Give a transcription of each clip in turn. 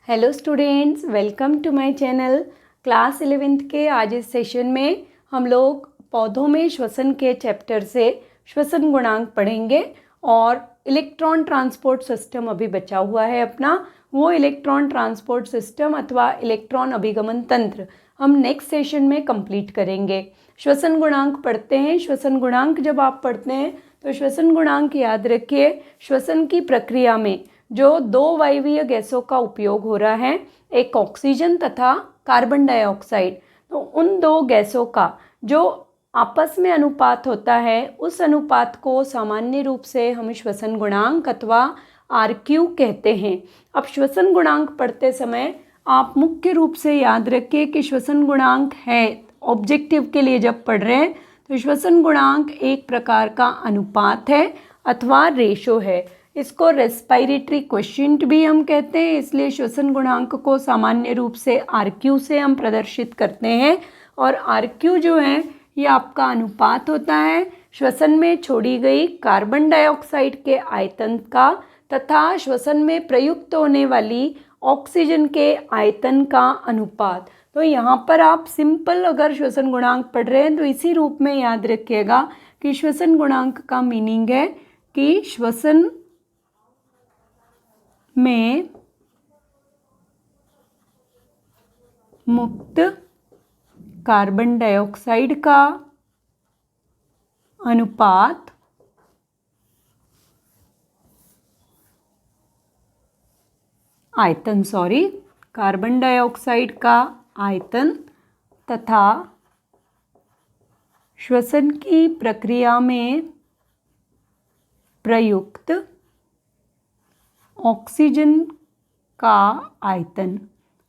Hello students, welcome to my channel. Class 11th के आज इस सेशन में हम लोग पौधों में श्वसन के चैप्टर से श्वसन गुणांक पढ़ेंगे और इलेक्ट्रॉन ट्रांसपोर्ट सिस्टम अभी बचा हुआ है अपना, वो इलेक्ट्रॉन ट्रांसपोर्ट सिस्टम अथवा इलेक्ट्रॉन अभिगमन तंत्र हम नेक्स्ट सेशन में कंप्लीट करेंगे। श्वसन गुणांक पढ़ते हैं। श्वसन गुणांक जब आप पढ़ते हैं तो श्वसन गुणांक याद रखिए, श्वसन की प्रक्रिया में जो दो वायवीय गैसों का उपयोग हो रहा है, एक ऑक्सीजन तथा कार्बन डाइऑक्साइड, तो उन दो गैसों का जो आपस में अनुपात होता है, उस अनुपात को सामान्य रूप से हम श्वसन गुणांक अथवा RQ कहते हैं। अब श्वसन गुणांक पढ़ते समय आप मुख्य रूप से याद रखिए कि श्वसन गुणांक है, ऑब्जेक्टिव के लिए जब पढ़ रहे हैं तो श्वसन गुणांक एक प्रकार का अनुपात है अथवा रेशो है। इसको रेस्पिरेटरी क्वोशिएंट भी हम कहते हैं, इसलिए श्वसन गुणांक को सामान्य रूप से RQ से हम प्रदर्शित करते हैं। और RQ जो है ये आपका अनुपात होता है श्वसन में छोड़ी गई कार्बन डाइऑक्साइड के आयतन का तथा श्वसन में प्रयुक्त होने वाली ऑक्सीजन के आयतन का अनुपात। तो यहाँ पर आप सिंपल अगर श्वसन गुणांक पढ़ रहे हैं तो इसी रूप में याद रखिएगा कि श्वसन गुणांक का मीनिंग है कि श्वसन में मुक्त कार्बन डाइऑक्साइड का अनुपात कार्बन डाइऑक्साइड का आयतन तथा श्वसन की प्रक्रिया में प्रयुक्त ऑक्सीजन का आयतन,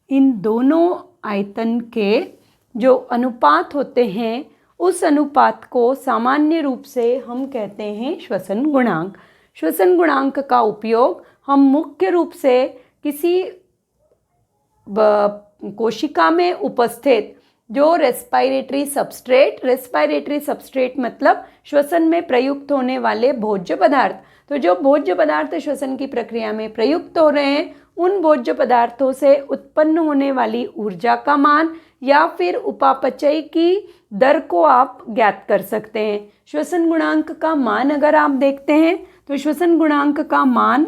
इन दोनों आयतन के जो अनुपात होते हैं उस अनुपात को सामान्य रूप से हम कहते हैं श्वसन गुणांक। श्वसन गुणांक का उपयोग हम मुख्य रूप से किसी कोशिका में उपस्थित जो रेस्पिरेटरी सब्सट्रेट मतलब श्वसन में प्रयुक्त होने वाले भोज्य पदार्थ, तो जो भोज्य पदार्थ श्वसन की प्रक्रिया में प्रयुक्त हो रहे हैं उन भोज्य पदार्थों से उत्पन्न होने वाली ऊर्जा का मान या फिर उपापचय की दर को आप ज्ञात कर सकते हैं। श्वसन गुणांक का मान अगर आप देखते हैं तो श्वसन गुणांक का मान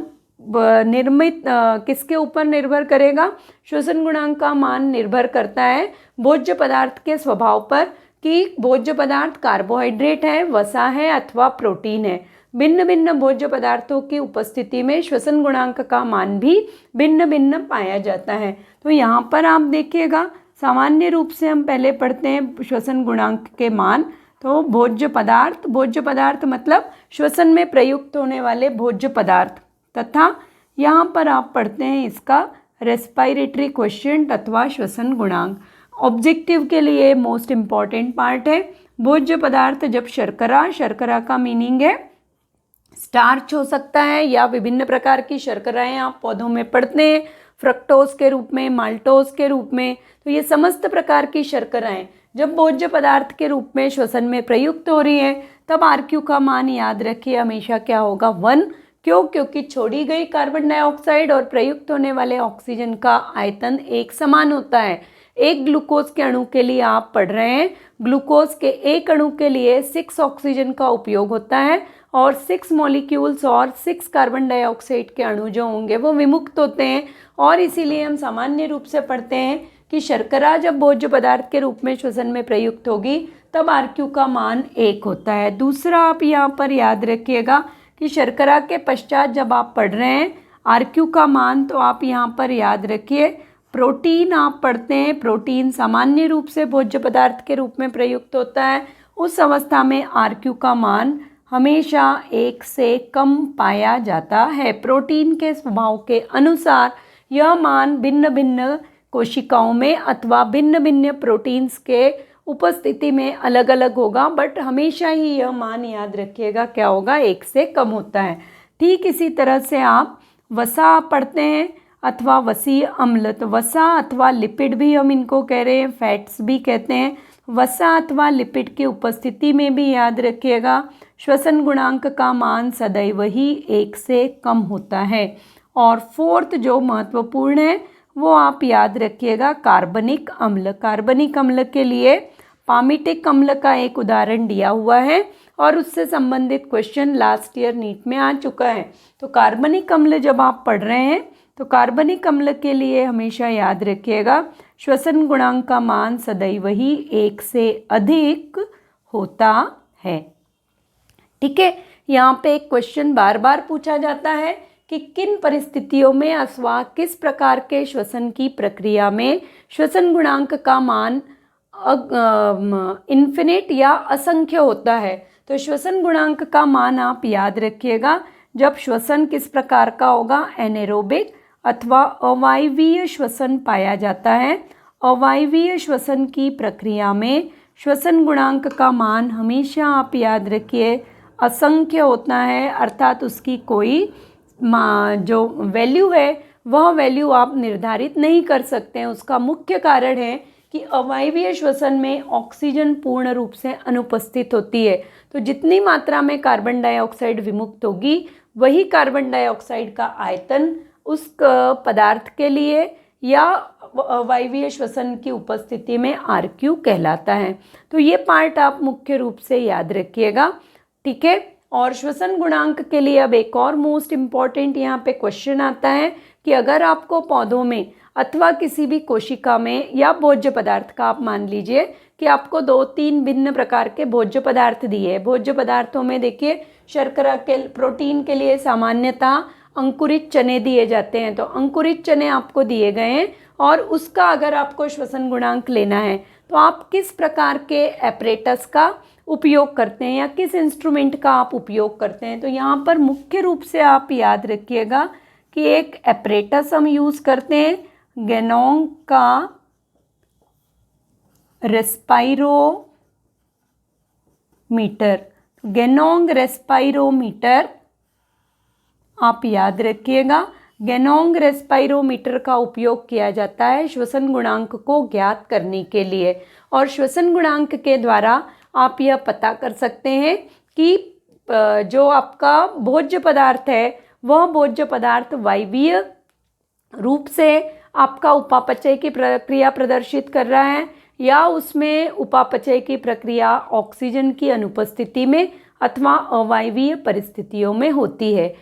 निर्मित किसके ऊपर निर्भर करेगा? श्वसन गुणांक का मान निर्भर करता है भोज्य पदार्थ के स्वभाव पर कि भोज्य पदार्थ कार्बोहाइड्रेट है, वसा है अथवा प्रोटीन है। भिन्न भिन्न भोज्य पदार्थों की उपस्थिति में श्वसन गुणांक का मान भी भिन्न भिन्न पाया जाता है। तो यहाँ पर आप देखिएगा, सामान्य रूप से हम पहले पढ़ते हैं श्वसन गुणांक के मान, तो भोज्य पदार्थ मतलब श्वसन में प्रयुक्त होने वाले भोज्य पदार्थ, तथा यहाँ पर आप पढ़ते हैं इसका रेस्पिरेटरी क्वोशिएंट अथवा श्वसन गुणांक। ऑब्जेक्टिव के लिए मोस्ट इम्पॉर्टेंट पार्ट है भोज्य पदार्थ। जब शर्करा का मीनिंग है स्टार्च हो सकता है या विभिन्न प्रकार की शर्कराएं आप पौधों में पढ़ते हैं, फ्रक्टोज के रूप में, माल्टोज के रूप में, तो ये समस्त प्रकार की शर्कराएं जब भोज्य पदार्थ के रूप में श्वसन में प्रयुक्त हो रही हैं तब RQ का मान याद रखिए हमेशा क्या होगा? 1। क्योंकि छोड़ी गई कार्बन डाइऑक्साइड और प्रयुक्त होने वाले ऑक्सीजन का आयतन एक समान होता है। एक ग्लूकोज के अणु के लिए आप पढ़ रहे हैं, ग्लूकोज के एक अणु के लिए 6 ऑक्सीजन का उपयोग होता है और 6 मॉलिक्यूल्स और 6 कार्बन डाइऑक्साइड के अणु जो होंगे वो विमुक्त होते हैं। और इसीलिए हम सामान्य रूप से पढ़ते हैं कि शर्करा जब भोज्य पदार्थ के रूप में श्वसन में प्रयुक्त होगी तब RQ का मान 1 होता है। दूसरा आप यहाँ पर याद रखिएगा कि शर्करा के पश्चात जब आप पढ़ रहे हैं RQ का मान, तो आप यहाँ पर याद रखिए प्रोटीन आप पढ़ते हैं, प्रोटीन सामान्य रूप से भोज्य पदार्थ के रूप में प्रयुक्त होता है। उस अवस्था में RQ का मान हमेशा 1 से कम पाया जाता है। प्रोटीन के स्वभाव के अनुसार यह मान भिन्न भिन्न कोशिकाओं में अथवा भिन्न भिन्न प्रोटीन्स के उपस्थिति में अलग अलग होगा, बट हमेशा ही यह मान याद रखिएगा क्या होगा? 1 से कम होता है। ठीक इसी तरह से आप वसा पढ़ते हैं अथवा वसीय अम्ल, तो वसा अथवा लिपिड भी हम इनको कह रहे हैं, फैट्स भी कहते हैं। वसा अथवा लिपिड की उपस्थिति में भी याद रखिएगा श्वसन गुणांक का मान सदैव ही 1 से कम होता है। और फोर्थ जो महत्वपूर्ण है वो आप याद रखिएगा कार्बनिक अम्ल। कार्बनिक अम्ल के लिए पामिटिक अम्ल का एक उदाहरण दिया हुआ है और उससे संबंधित क्वेश्चन लास्ट ईयर नीट में आ चुका है। तो कार्बनिक अम्ल जब आप पढ़ रहे हैं तो कार्बनिक अम्ल के लिए हमेशा याद रखिएगा श्वसन गुणांक का मान सदैव ही 1 से अधिक होता है। ठीक है, यहाँ पे एक क्वेश्चन बार बार पूछा जाता है कि किन परिस्थितियों में अथवा किस प्रकार के श्वसन की प्रक्रिया में श्वसन गुणांक का मान इन्फिनिट या असंख्य होता है। तो श्वसन गुणांक का मान आप याद रखिएगा जब श्वसन किस प्रकार का होगा, एनेरोबिक अथवा अवायवीय श्वसन पाया जाता है। अवायवीय श्वसन की प्रक्रिया में श्वसन गुणांक का मान हमेशा आप याद रखिए असंख्य होता है, अर्थात उसकी कोई जो वैल्यू है वह वैल्यू आप निर्धारित नहीं कर सकते हैं। उसका मुख्य कारण है कि अवायवीय श्वसन में ऑक्सीजन पूर्ण रूप से अनुपस्थित होती है। तो जितनी मात्रा में कार्बन डाइऑक्साइड विमुक्त होगी वही कार्बन डाइऑक्साइड का आयतन उस पदार्थ के लिए या अवायवीय श्वसन की उपस्थिति में RQ कहलाता है। तो ये पार्ट आप मुख्य रूप से याद रखिएगा। ठीक है, और श्वसन गुणांक के लिए अब एक और मोस्ट इम्पॉर्टेंट यहाँ पे क्वेश्चन आता है कि अगर आपको पौधों में अथवा किसी भी कोशिका में या भोज्य पदार्थ का, आप मान लीजिए कि आपको 2-3 भिन्न प्रकार के भोज्य पदार्थ दिए। भोज्य पदार्थों में देखिए शर्करा के प्रोटीन के लिए सामान्यतः अंकुरित चने दिए जाते हैं। तो अंकुरित चने आपको दिए गए हैं और उसका अगर आपको श्वसन गुणांक लेना है तो आप किस प्रकार के एपरेटस का उपयोग करते हैं या किस इंस्ट्रूमेंट का आप उपयोग करते हैं। तो यहाँ पर मुख्य रूप से आप याद रखिएगा कि एक एपरेटस हम यूज़ करते हैं, गेनोंग का रेस्पायरोमीटर। गेनोंग रेस्पायरोमीटर आप याद रखिएगा। गेनोंग रेस्पायरोमीटर का उपयोग किया जाता है श्वसन गुणांक को ज्ञात करने के लिए, और श्वसन गुणांक के द्वारा आप यह पता कर सकते हैं कि जो आपका भोज्य पदार्थ है वह भोज्य पदार्थ वायवीय रूप से आपका उपापचय की प्रक्रिया प्रदर्शित कर रहा है या उसमें उपापचय की प्रक्रिया ऑक्सीजन की अनुपस्थिति में अथवा अवायवीय परिस्थितियों में होती है।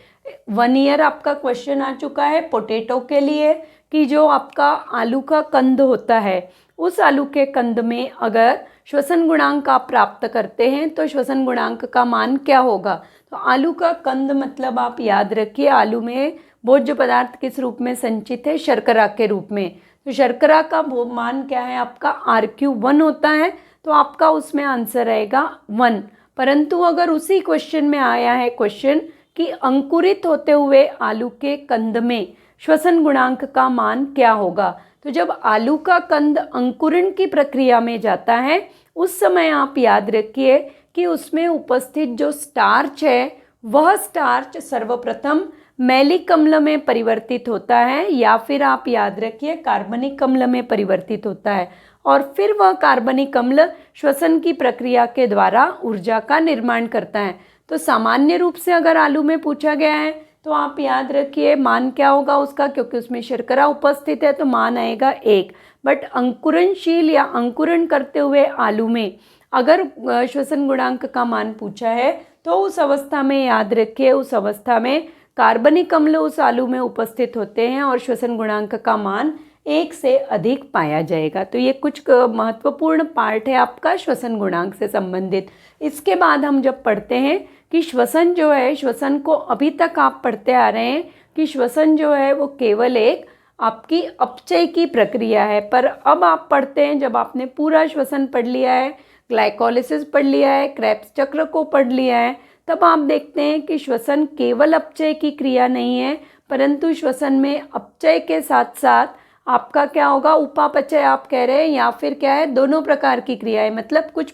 1 ईयर आपका क्वेश्चन आ चुका है पोटैटो के लिए कि जो आपका आलू का कंद होता है उस आलू के कंद में अगर श्वसन गुणांक आप प्राप्त करते हैं तो श्वसन गुणांक का मान क्या होगा। तो आलू का कंद मतलब आप याद रखिए आलू में भोज्य पदार्थ किस रूप में संचित है, शर्करा के रूप में। तो शर्करा का मान क्या है आपका RQ 1 होता है, तो आपका उसमें आंसर आएगा 1। परंतु अगर उसी क्वेश्चन में आया है क्वेश्चन कि अंकुरित होते हुए आलू के कंद में श्वसन गुणांक का मान क्या होगा, तो जब आलू का कंद अंकुरण की प्रक्रिया में जाता है उस समय आप याद रखिए कि उसमें उपस्थित जो स्टार्च है वह स्टार्च सर्वप्रथम मैलिक अम्ल में परिवर्तित होता है या फिर आप याद रखिए कार्बनिक अम्ल में परिवर्तित होता है, और फिर वह कार्बनिक अम्ल श्वसन की प्रक्रिया के द्वारा ऊर्जा का निर्माण करता है। तो सामान्य रूप से अगर आलू में पूछा गया है तो आप याद रखिए मान क्या होगा उसका, क्योंकि उसमें शर्करा उपस्थित है तो मान आएगा 1। बट अंकुरणशील या अंकुरण करते हुए आलू में अगर श्वसन गुणांक का मान पूछा है तो उस अवस्था में याद रखिए उस अवस्था में कार्बनिक अम्ल उस आलू में उपस्थित होते हैं और श्वसन गुणांक का मान 1 से अधिक पाया जाएगा। तो ये कुछ महत्वपूर्ण पार्ट है आपका श्वसन गुणांक से संबंधित। इसके बाद हम जब पढ़ते हैं कि श्वसन जो है, श्वसन को अभी तक आप पढ़ते आ रहे हैं कि श्वसन जो है वो केवल एक आपकी अपचय की प्रक्रिया है, पर अब आप पढ़ते हैं जब आपने पूरा श्वसन पढ़ लिया है, ग्लाइकोलिसिस पढ़ लिया है, क्रेब्स चक्र को पढ़ लिया है, तब आप देखते हैं कि श्वसन केवल अपचय की क्रिया नहीं है, परंतु श्वसन में अपचय के साथ साथ आपका क्या होगा, उपापचय आप कह रहे हैं या फिर क्या है, दोनों प्रकार की क्रियाएं, मतलब कुछ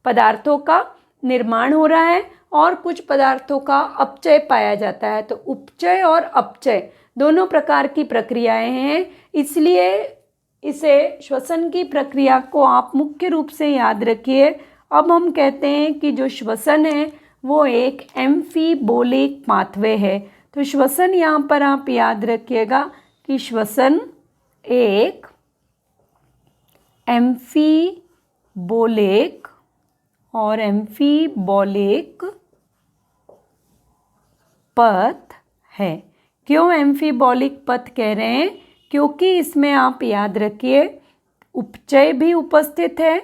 पदार्थों का निर्माण हो रहा है और कुछ पदार्थों का अपचय पाया जाता है। तो उपचय और अपचय दोनों प्रकार की प्रक्रियाएं हैं, इसलिए इसे श्वसन की प्रक्रिया को आप मुख्य रूप से याद रखिए। अब हम कहते हैं कि जो श्वसन है वो एक एम्फीबोलिक पाथवे है। तो श्वसन यहाँ पर आप याद रखिएगा कि श्वसन एक एम्फीबोलिक और एम्फीबॉलिक पथ है। क्यों एम्फीबॉलिक पथ कह रहे हैं? क्योंकि इसमें आप याद रखिए उपचय भी उपस्थित है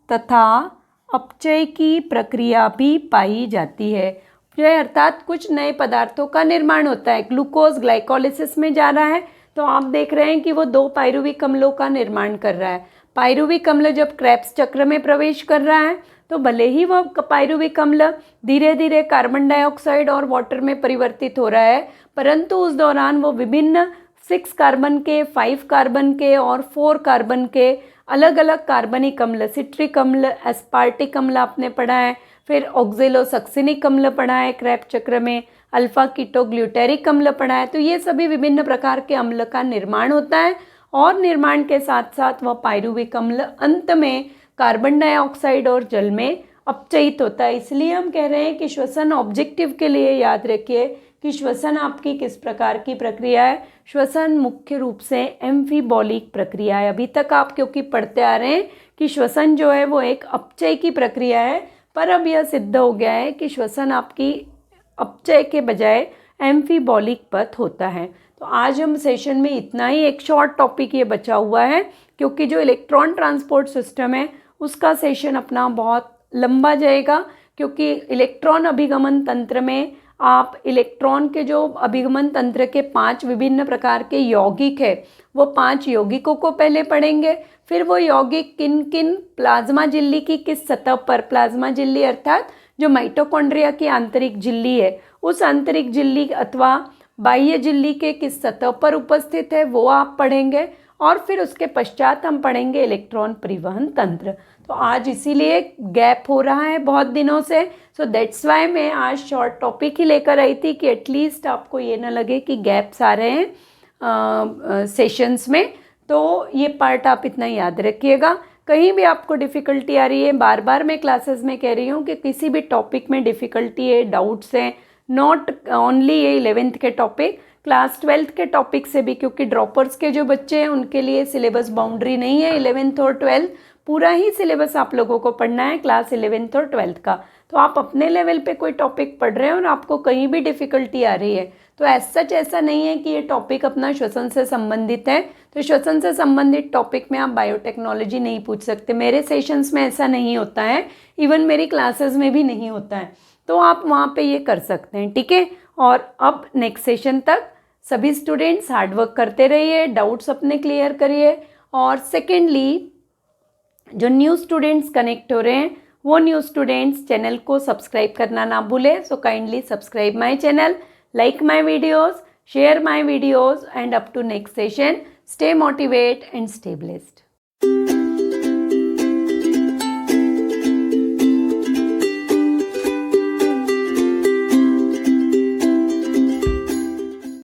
तथा अपचय की प्रक्रिया भी पाई जाती है। उपचय अर्थात कुछ नए पदार्थों का निर्माण होता है। ग्लूकोज ग्लाइकोलिसिस में जा रहा है तो आप देख रहे हैं कि वो 2 पायरुविक अम्लों का निर्माण कर रहा है। पायरुविक अम्ल जब क्रेब्स चक्र में प्रवेश कर रहा है तो भले ही वह पायरुविक अम्ल धीरे धीरे कार्बन डाइऑक्साइड और वाटर में परिवर्तित हो रहा है, परंतु उस दौरान वो विभिन्न 6 कार्बन के, 5 कार्बन के और 4 कार्बन के अलग अलग कार्बनिक अम्ल, सिट्रिक अम्ल, एस्पार्टिक अम्ल आपने पढ़ा है, फिर ऑक्जेलोसक्सिनिक अम्ल पढ़ा है क्रेब्स चक्र में, अल्फा कीटोग्लूटेरिक अम्ल पढ़ा है। तो ये सभी विभिन्न प्रकार के अम्ल का निर्माण होता है और निर्माण के साथ साथ वह पायरुविक अम्ल अंत में कार्बन डाइऑक्साइड और जल में अपचयित होता है। इसलिए हम कह रहे हैं कि श्वसन ऑब्जेक्टिव के लिए याद रखिए कि श्वसन आपकी किस प्रकार की प्रक्रिया है। श्वसन मुख्य रूप से एम्फीबॉलिक प्रक्रिया है। अभी तक आप क्योंकि पढ़ते आ रहे हैं कि श्वसन जो है वो एक अपचय की प्रक्रिया है, पर अब यह सिद्ध हो गया है कि श्वसन आपकी अपचय के बजाय एम्फीबॉलिक पथ होता है। तो आज हम सेशन में इतना ही, एक शॉर्ट टॉपिक ये बचा हुआ है क्योंकि जो इलेक्ट्रॉन ट्रांसपोर्ट सिस्टम है उसका सेशन अपना बहुत लंबा जाएगा, क्योंकि इलेक्ट्रॉन अभिगमन तंत्र में आप इलेक्ट्रॉन के जो अभिगमन तंत्र के 5 विभिन्न प्रकार के यौगिक है वो 5 यौगिकों को पहले पढ़ेंगे। फिर वो यौगिक किन किन प्लाज्मा झिल्ली की किस सतह पर, प्लाज्मा झिल्ली अर्थात जो माइटोकॉन्ड्रिया की आंतरिक झिल्ली है उस आंतरिक झिल्ली अथवा बाह्य झिल्ली के किस सतह पर उपस्थित है वो आप पढ़ेंगे। और फिर उसके पश्चात हम पढ़ेंगे इलेक्ट्रॉन परिवहन तंत्र। तो आज इसीलिए गैप हो रहा है बहुत दिनों से, सो दैट्स वाई मैं आज शॉर्ट टॉपिक ही लेकर आई थी कि एटलीस्ट आपको ये ना लगे कि गैप्स आ रहे हैं सेशंस में। तो ये पार्ट आप इतना याद रखिएगा। कहीं भी आपको डिफ़िकल्टी आ रही है, बार बार मैं क्लासेस में कह रही हूँ कि किसी भी टॉपिक में डिफ़िकल्टी है, डाउट्स हैं, नॉट ओनली ये 11th के टॉपिक, क्लास 12th के टॉपिक से भी, क्योंकि ड्रॉपर्स के जो बच्चे हैं उनके लिए सिलेबस बाउंड्री नहीं है 11th और 12th, पूरा ही सिलेबस आप लोगों को पढ़ना है क्लास 11th और 12th का। तो आप अपने लेवल पे कोई टॉपिक पढ़ रहे हैं और आपको कहीं भी डिफ़िकल्टी आ रही है तो सच ऐसा नहीं है कि ये टॉपिक अपना श्वसन से संबंधित है, तो श्वसन से संबंधित टॉपिक में आप बायोटेक्नोलॉजी नहीं पूछ सकते। मेरे सेशंस में ऐसा नहीं होता है, इवन मेरी क्लासेस में भी नहीं होता है, तो आप वहाँ पे ये कर सकते हैं, ठीक है। और अब नेक्स्ट सेशन तक सभी स्टूडेंट्स हार्डवर्क करते रहिए, डाउट्स अपने क्लियर करिए। और सेकेंडली जो न्यू स्टूडेंट्स कनेक्ट हो रहे हैं वो न्यू स्टूडेंट्स चैनल को सब्सक्राइब करना ना भूलें। So kindly subscribe my channel, like my videos, share my videos, and up to next session, stay motivated and stay blessed.